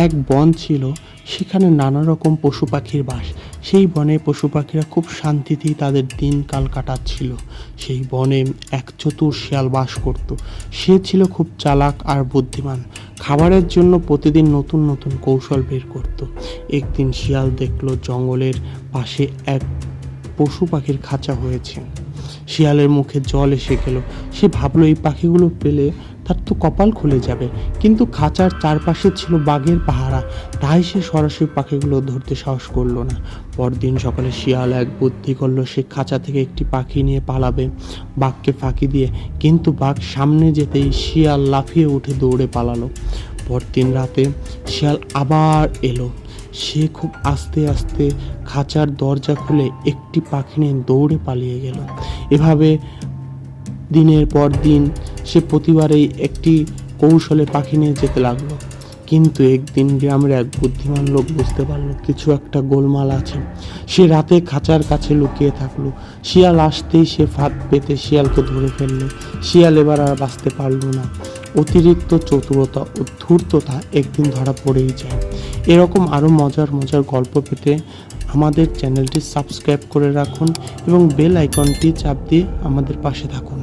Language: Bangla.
এক বন ছিল, সেখানে নানা রকম পশু পাখির বাস। সেই বনে পশু পাখিরা খুব শান্তিতেই তাদের দিনকাল কাটাচ্ছিল। সেই বনে এক চতুর শিয়াল বাস করত। সে ছিল খুব চালাক আর বুদ্ধিমান। খাবারের জন্য প্রতিদিন নতুন নতুন কৌশল বের করত। একদিন শিয়াল দেখলো জঙ্গলের পাশে এক পশু পাখির খাঁচা হয়েছে। শিয়ালের মুখে জল এসে গেল। সে ভাবলো এই পাখিগুলো পেলে তার তো কপাল খুলে যাবে, কিন্তু খাঁচার চারপাশে ছিল বাঘের পাহারা, তাই সে সরাসরি পাখিগুলো ধরতে সাহস করলো না। পরদিন সকালে শিয়াল এক বুদ্ধি করলো, সে খাঁচা থেকে একটি পাখি নিয়ে পালাবে বাঘকে ফাঁকি দিয়ে, কিন্তু বাঘ সামনে যেতেই শিয়াল লাফিয়ে উঠে দৌড়ে পালালো। পরদিন রাতে শিয়াল আবার এলো। সে খুব আস্তে আস্তে খাঁচার দরজা খুলে একটি পাখি নিয়ে দৌড়ে পালিয়ে গেল। এভাবে দিনের পর দিন সে প্রতিবারেই একটি কৌশলে পাখি নিয়ে যেতে লাগলো। কিন্তু একদিন গ্রামের এক বুদ্ধিমান লোক বুঝতে পারলো কিছু একটা গোলমাল আছে। সে রাতে খাঁচার কাছে লুকিয়ে থাকলো। শিয়াল আসতেই সে ফাঁদ পেতে শিয়ালকে ধরে ফেললো। শিয়াল এবার আর বাঁচতে পারলো না। অতিরিক্ত চতুরতা ও ধূর্ততা একদিন ধরা পড়েই যায়। এরকম আরও মজার মজার গল্প পেতে আমাদের চ্যানেলটি সাবস্ক্রাইব করে রাখুন এবং বেল আইকনটি চাপ দিয়ে আমাদের পাশে থাকুন।